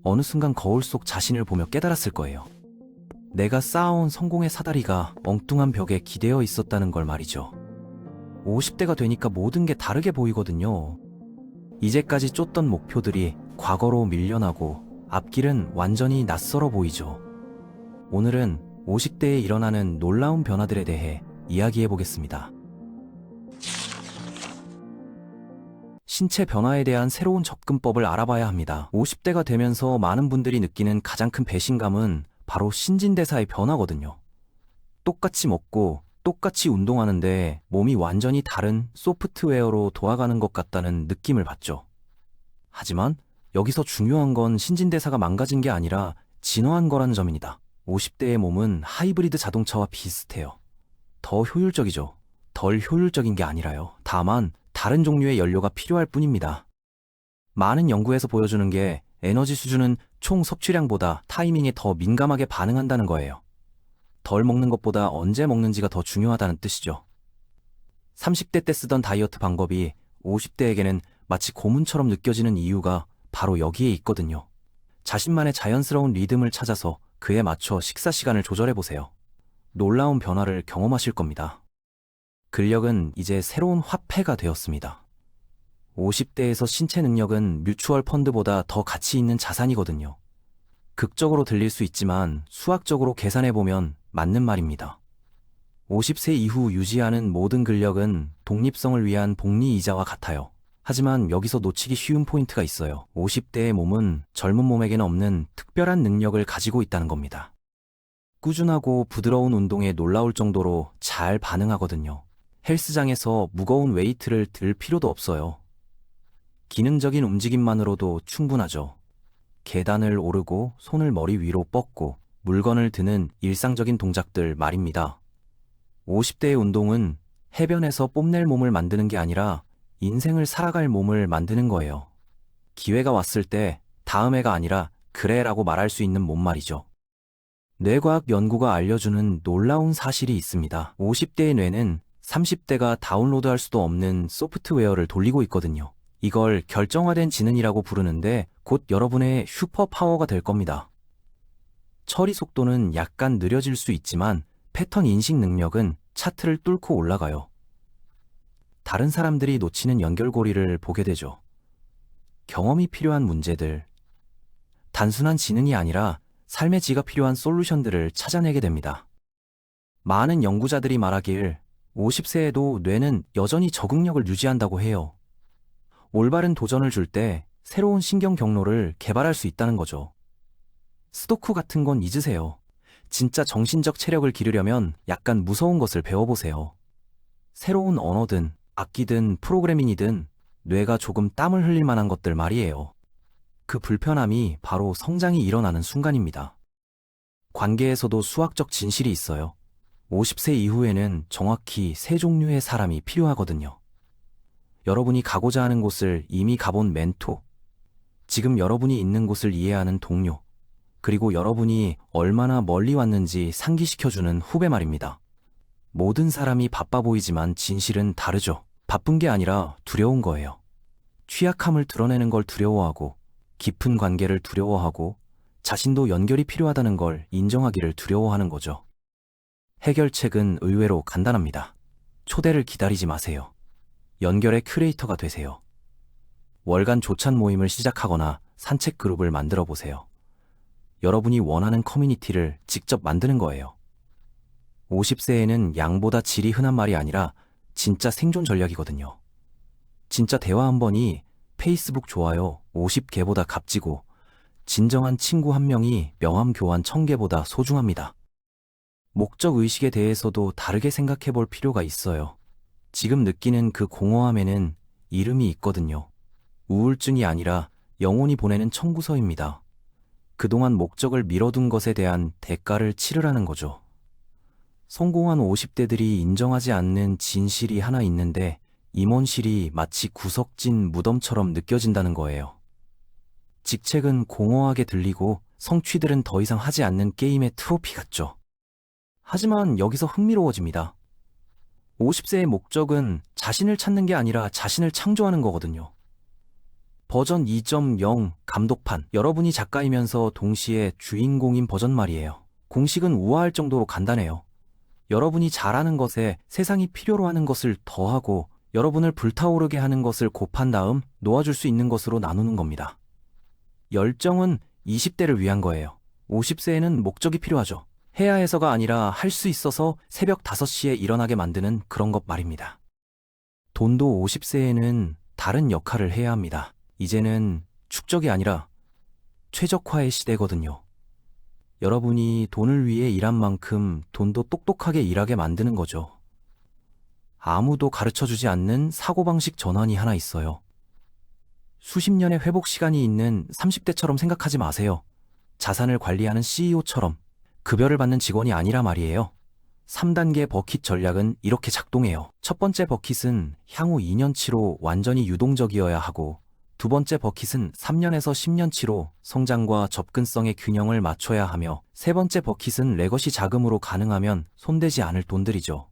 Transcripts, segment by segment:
어느 순간 거울 속 자신을 보며 깨달았을 거예요. 내가 쌓아온 성공의 사다리가 엉뚱한 벽에 기대어 있었다는 걸 말이죠. 50대가 되니까 모든 게 다르게 보이거든요. 이제까지 쫓던 목표들이 과거로 밀려나고 앞길은 완전히 낯설어 보이죠. 오늘은 50대에 일어나는 놀라운 변화들에 대해 이야기해 보겠습니다. 신체 변화에 대한 새로운 접근법을 알아봐야 합니다. 50대가 되면서 많은 분들이 느끼는 가장 큰 배신감은 바로 신진대사의 변화거든요. 똑같이 먹고 똑같이 운동하는데 몸이 완전히 다른 소프트웨어로 돌아가는 것 같다는 느낌을 받죠. 하지만 여기서 중요한 건 신진대사가 망가진 게 아니라 진화한 거라는 점입니다. 50대의 몸은 하이브리드 자동차와 비슷해요. 더 효율적이죠. 덜 효율적인 게 아니라요. 다만 다른 종류의 연료가 필요할 뿐입니다. 많은 연구에서 보여주는 게 에너지 수준은 총 섭취량보다 타이밍에 더 민감하게 반응한다는 거예요. 덜 먹는 것보다 언제 먹는지가 더 중요하다는 뜻이죠. 30대 때 쓰던 다이어트 방법이 50대에게는 마치 고문처럼 느껴지는 이유가 바로 여기에 있거든요. 자신만의 자연스러운 리듬을 찾아서 그에 맞춰 식사 시간을 조절해보세요. 놀라운 변화를 경험하실 겁니다. 근력은 이제 새로운 화폐가 되었습니다. 50대에서 신체 능력은 뮤추얼 펀드보다 더 가치 있는 자산이거든요. 극적으로 들릴 수 있지만 수학적으로 계산해보면 맞는 말입니다. 50세 이후 유지하는 모든 근력은 독립성을 위한 복리이자와 같아요. 하지만 여기서 놓치기 쉬운 포인트가 있어요. 50대의 몸은 젊은 몸에게는 없는 특별한 능력을 가지고 있다는 겁니다. 꾸준하고 부드러운 운동에 놀라울 정도로 잘 반응하거든요. 헬스장에서 무거운 웨이트를 들 필요도 없어요. 기능적인 움직임만으로도 충분하죠. 계단을 오르고 손을 머리 위로 뻗고 물건을 드는 일상적인 동작들 말입니다. 50대의 운동은 해변에서 뽐낼 몸을 만드는 게 아니라 인생을 살아갈 몸을 만드는 거예요. 기회가 왔을 때 다음 해가 아니라 그래라고 말할 수 있는 몸 말이죠. 뇌과학 연구가 알려주는 놀라운 사실이 있습니다. 50대의 뇌는 30대가 다운로드할 수도 없는 소프트웨어를 돌리고 있거든요. 이걸 결정화된 지능이라고 부르는데 곧 여러분의 슈퍼파워가 될 겁니다. 처리 속도는 약간 느려질 수 있지만 패턴 인식 능력은 차트를 뚫고 올라가요. 다른 사람들이 놓치는 연결고리를 보게 되죠. 경험이 필요한 문제들, 단순한 지능이 아니라 삶의 지가 필요한 솔루션들을 찾아내게 됩니다. 많은 연구자들이 말하길 50세에도 뇌는 여전히 적응력을 유지한다고 해요. 올바른 도전을 줄 때 새로운 신경 경로를 개발할 수 있다는 거죠. 스도쿠 같은 건 잊으세요. 진짜 정신적 체력을 기르려면 약간 무서운 것을 배워보세요. 새로운 언어든 악기든 프로그래밍이든 뇌가 조금 땀을 흘릴 만한 것들 말이에요. 그 불편함이 바로 성장이 일어나는 순간입니다. 관계에서도 수학적 진실이 있어요. 50세 이후에는 정확히 세 종류의 사람이 필요하거든요. 여러분이 가고자 하는 곳을 이미 가본 멘토, 지금 여러분이 있는 곳을 이해하는 동료, 그리고 여러분이 얼마나 멀리 왔는지 상기시켜주는 후배 말입니다. 모든 사람이 바빠 보이지만 진실은 다르죠. 바쁜 게 아니라 두려운 거예요. 취약함을 드러내는 걸 두려워하고, 깊은 관계를 두려워하고, 자신도 연결이 필요하다는 걸 인정하기를 두려워하는 거죠. 해결책은 의외로 간단합니다. 초대를 기다리지 마세요. 연결의 큐레이터가 되세요. 월간 조찬 모임을 시작하거나 산책 그룹을 만들어 보세요. 여러분이 원하는 커뮤니티를 직접 만드는 거예요. 50세에는 양보다 질이 흔한 말이 아니라 진짜 생존 전략이거든요. 진짜 대화 한 번이 페이스북 좋아요 50개보다 값지고 진정한 친구 한 명이 명함 교환 1000개보다 소중합니다. 목적 의식에 대해서도 다르게 생각해 볼 필요가 있어요. 지금 느끼는 그 공허함에는 이름이 있거든요. 우울증이 아니라 영혼이 보내는 청구서입니다. 그동안 목적을 미뤄둔 것에 대한 대가를 치르라는 거죠. 성공한 50대들이 인정하지 않는 진실이 하나 있는데 임원실이 마치 구석진 무덤처럼 느껴진다는 거예요. 직책은 공허하게 들리고 성취들은 더 이상 하지 않는 게임의 트로피 같죠. 하지만 여기서 흥미로워집니다. 50세의 목적은 자신을 찾는 게 아니라 자신을 창조하는 거거든요. 버전 2.0 감독판. 여러분이 작가이면서 동시에 주인공인 버전 말이에요. 공식은 우아할 정도로 간단해요. 여러분이 잘하는 것에 세상이 필요로 하는 것을 더하고 여러분을 불타오르게 하는 것을 곱한 다음 놓아줄 수 있는 것으로 나누는 겁니다. 열정은 20대를 위한 거예요. 50세에는 목적이 필요하죠. 해야 해서가 아니라 할 수 있어서 새벽 5시에 일어나게 만드는 그런 것 말입니다. 돈도 50세에는 다른 역할을 해야 합니다. 이제는 축적이 아니라 최적화의 시대거든요. 여러분이 돈을 위해 일한 만큼 돈도 똑똑하게 일하게 만드는 거죠. 아무도 가르쳐주지 않는 사고방식 전환이 하나 있어요. 수십 년의 회복 시간이 있는 30대처럼 생각하지 마세요. 자산을 관리하는 CEO처럼 급여를 받는 직원이 아니라 말이에요. 3단계 버킷 전략은 이렇게 작동해요. 첫 번째 버킷은 향후 2년치로 완전히 유동적이어야 하고, 두 번째 버킷은 3년에서 10년치로 성장과 접근성의 균형을 맞춰야 하며, 세 번째 버킷은 레거시 자금으로 가능하면 손대지 않을 돈들이죠.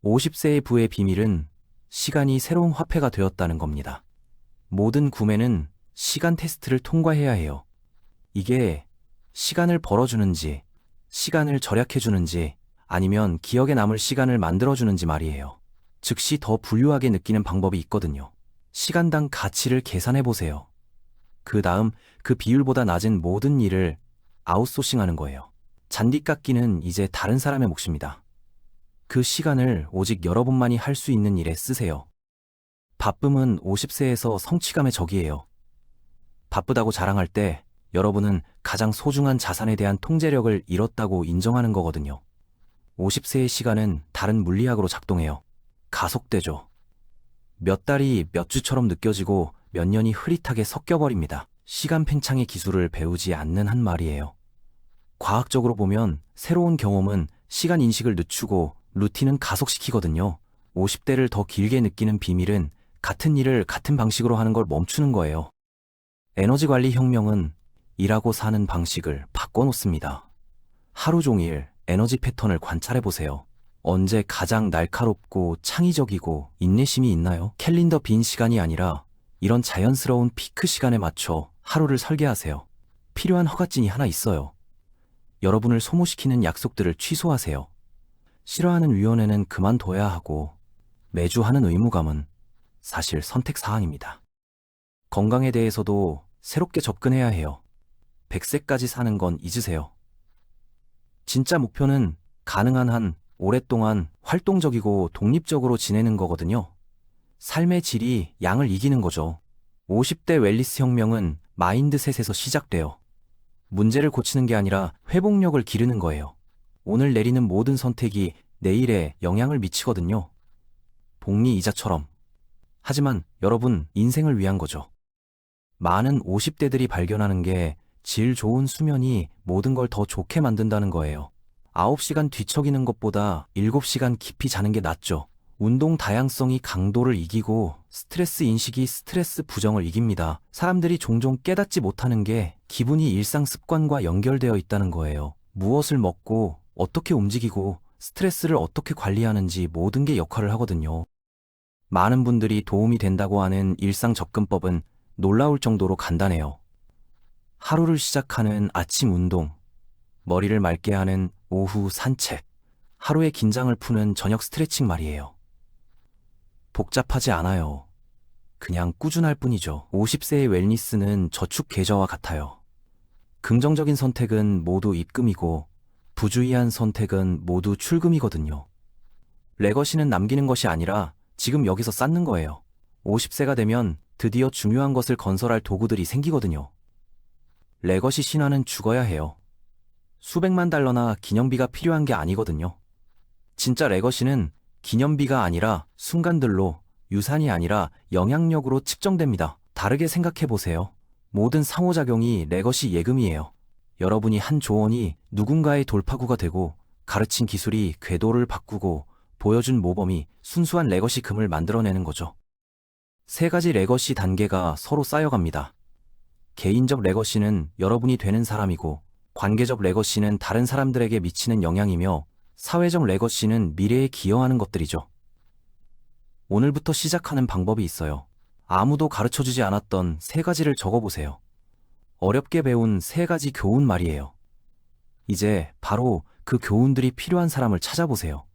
50세의 부의 비밀은 시간이 새로운 화폐가 되었다는 겁니다. 모든 구매는 시간 테스트를 통과해야 해요. 이게 시간을 벌어주는지, 시간을 절약해주는지, 아니면 기억에 남을 시간을 만들어주는지 말이에요. 즉시 더 부유하게 느끼는 방법이 있거든요. 시간당 가치를 계산해보세요. 그 다음 그 비율보다 낮은 모든 일을 아웃소싱하는 거예요. 잔디깎기는 이제 다른 사람의 몫입니다. 그 시간을 오직 여러분만이 할 수 있는 일에 쓰세요. 바쁨은 50세에서 성취감의 적이에요. 바쁘다고 자랑할 때 여러분은 가장 소중한 자산에 대한 통제력을 잃었다고 인정하는 거거든요. 50세의 시간은 다른 물리학으로 작동해요. 가속되죠. 몇 달이 몇 주처럼 느껴지고 몇 년이 흐릿하게 섞여버립니다. 시간 팽창의 기술을 배우지 않는 한 말이에요. 과학적으로 보면 새로운 경험은 시간 인식을 늦추고 루틴은 가속시키거든요. 50대를 더 길게 느끼는 비밀은 같은 일을 같은 방식으로 하는 걸 멈추는 거예요. 에너지 관리 혁명은 일하고 사는 방식을 바꿔놓습니다. 하루 종일 에너지 패턴을 관찰해보세요. 언제 가장 날카롭고 창의적이고 인내심이 있나요? 캘린더 빈 시간이 아니라 이런 자연스러운 피크 시간에 맞춰 하루를 설계하세요. 필요한 허가증이 하나 있어요. 여러분을 소모시키는 약속들을 취소하세요. 싫어하는 위원회는 그만둬야 하고, 매주 하는 의무감은 사실 선택 사항입니다. 건강에 대해서도 새롭게 접근해야 해요. 100세까지 사는 건 잊으세요. 진짜 목표는 가능한 한 오랫동안 활동적이고 독립적으로 지내는 거거든요. 삶의 질이 양을 이기는 거죠. 50대 웰니스 혁명은 마인드셋에서 시작돼요. 문제를 고치는 게 아니라 회복력을 기르는 거예요. 오늘 내리는 모든 선택이 내일에 영향을 미치거든요. 복리 이자처럼. 하지만 여러분 인생을 위한 거죠. 많은 50대들이 발견하는 게 질 좋은 수면이 모든 걸 더 좋게 만든다는 거예요. 9시간 뒤척이는 것보다 7시간 깊이 자는 게 낫죠. 운동 다양성이 강도를 이기고 스트레스 인식이 스트레스 부정을 이깁니다. 사람들이 종종 깨닫지 못하는 게 기분이 일상 습관과 연결되어 있다는 거예요. 무엇을 먹고 어떻게 움직이고 스트레스를 어떻게 관리하는지 모든 게 역할을 하거든요. 많은 분들이 도움이 된다고 하는 일상 접근법은 놀라울 정도로 간단해요. 하루를 시작하는 아침 운동, 머리를 맑게 하는 오후 산책, 하루의 긴장을 푸는 저녁 스트레칭 말이에요. 복잡하지 않아요. 그냥 꾸준할 뿐이죠. 50세의 웰니스는 저축 계좌와 같아요. 긍정적인 선택은 모두 입금이고 부주의한 선택은 모두 출금이거든요. 레거시는 남기는 것이 아니라 지금 여기서 쌓는 거예요. 50세가 되면 드디어 중요한 것을 건설할 도구들이 생기거든요. 레거시 신화는 죽어야 해요. 수백만 달러나 기념비가 필요한 게 아니거든요. 진짜 레거시는 기념비가 아니라 순간들로, 유산이 아니라 영향력으로 측정됩니다. 다르게 생각해 보세요. 모든 상호작용이 레거시 예금이에요. 여러분이 한 조언이 누군가의 돌파구가 되고, 가르친 기술이 궤도를 바꾸고, 보여준 모범이 순수한 레거시 금을 만들어내는 거죠. 세 가지 레거시 단계가 서로 쌓여갑니다. 개인적 레거시는 여러분이 되는 사람이고, 관계적 레거시는 다른 사람들에게 미치는 영향이며, 사회적 레거시는 미래에 기여하는 것들이죠. 오늘부터 시작하는 방법이 있어요. 아무도 가르쳐주지 않았던 3가지를 적어보세요. 어렵게 배운 3가지 교훈 말이에요. 이제 바로 그 교훈들이 필요한 사람을 찾아보세요.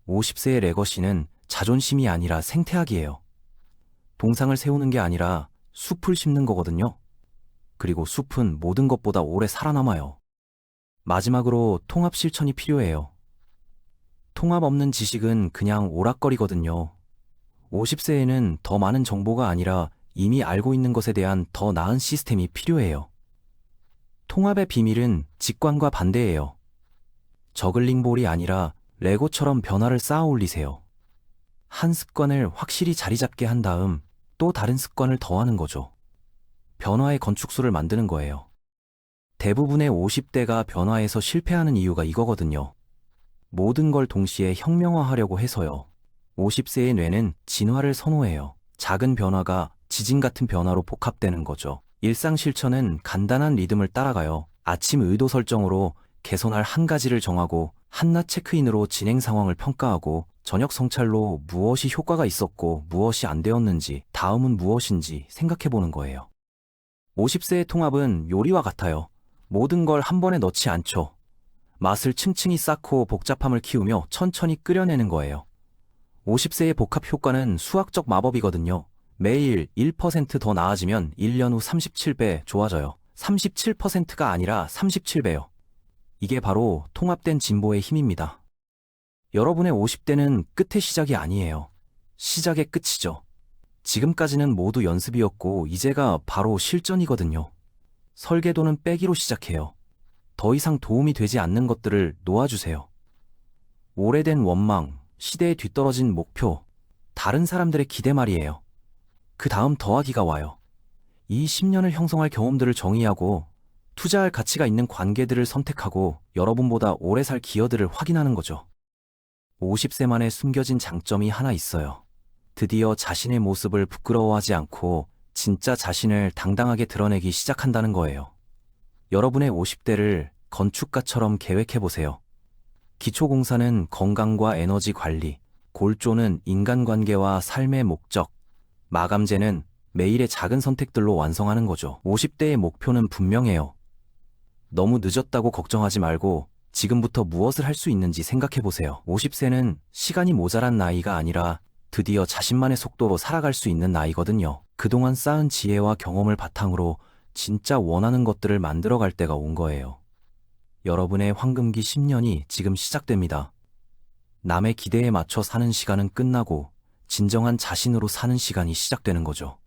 50세의 레거시는 자존심이 아니라 생태학이에요. 동상을 세우는 게 아니라 숲을 심는 거거든요. 그리고 숲은 모든 것보다 오래 살아남아요. 마지막으로 통합 실천이 필요해요. 통합 없는 지식은 그냥 오락거리거든요. 50세에는 더 많은 정보가 아니라 이미 알고 있는 것에 대한 더 나은 시스템이 필요해요. 통합의 비밀은 직관과 반대예요. 저글링볼이 아니라 레고처럼 변화를 쌓아 올리세요. 한 습관을 확실히 자리 잡게 한 다음 또 다른 습관을 더하는 거죠. 변화의 건축수를 만드는 거예요. 대부분의 50대가 변화에서 실패하는 이유가 이거거든요. 모든 걸 동시에 혁명화하려고 해서요. 50세의 뇌는 진화를 선호해요. 작은 변화가 지진 같은 변화로 복합되는 거죠. 일상 실천은 간단한 리듬을 따라가요. 아침 의도 설정으로 개선할 한 가지를 정하고 한낮 체크인으로 진행 상황을 평가하고 저녁 성찰로 무엇이 효과가 있었고 무엇이 안 되었는지 다음은 무엇인지 생각해보는 거예요. 50세의 통합은 요리와 같아요. 모든 걸 한 번에 넣지 않죠. 맛을 층층이 쌓고 복잡함을 키우며 천천히 끓여내는 거예요. 50세의 복합 효과는 수학적 마법이거든요. 매일 1% 더 나아지면 1년 후 37배 좋아져요. 37%가 아니라 37배요. 이게 바로 통합된 진보의 힘입니다. 여러분의 50대는 끝의 시작이 아니에요. 시작의 끝이죠. 지금까지는 모두 연습이었고 이제가 바로 실전이거든요. 설계도는 빼기로 시작해요. 더 이상 도움이 되지 않는 것들을 놓아주세요. 오래된 원망, 시대에 뒤떨어진 목표, 다른 사람들의 기대 말이에요. 그 다음 더하기가 와요. 이 10년을 형성할 경험들을 정의하고 투자할 가치가 있는 관계들을 선택하고 여러분보다 오래 살 기여들을 확인하는 거죠. 50세만의 숨겨진 장점이 하나 있어요. 드디어 자신의 모습을 부끄러워하지 않고 진짜 자신을 당당하게 드러내기 시작한다는 거예요. 여러분의 50대를 건축가처럼 계획해보세요. 기초공사는 건강과 에너지 관리, 골조는 인간관계와 삶의 목적, 마감재는 매일의 작은 선택들로 완성하는 거죠. 50대의 목표는 분명해요. 너무 늦었다고 걱정하지 말고 지금부터 무엇을 할 수 있는지 생각해보세요. 50세는 시간이 모자란 나이가 아니라 드디어 자신만의 속도로 살아갈 수 있는 나이거든요. 그동안 쌓은 지혜와 경험을 바탕으로 진짜 원하는 것들을 만들어갈 때가 온 거예요. 여러분의 황금기 10년이 지금 시작됩니다. 남의 기대에 맞춰 사는 시간은 끝나고 진정한 자신으로 사는 시간이 시작되는 거죠.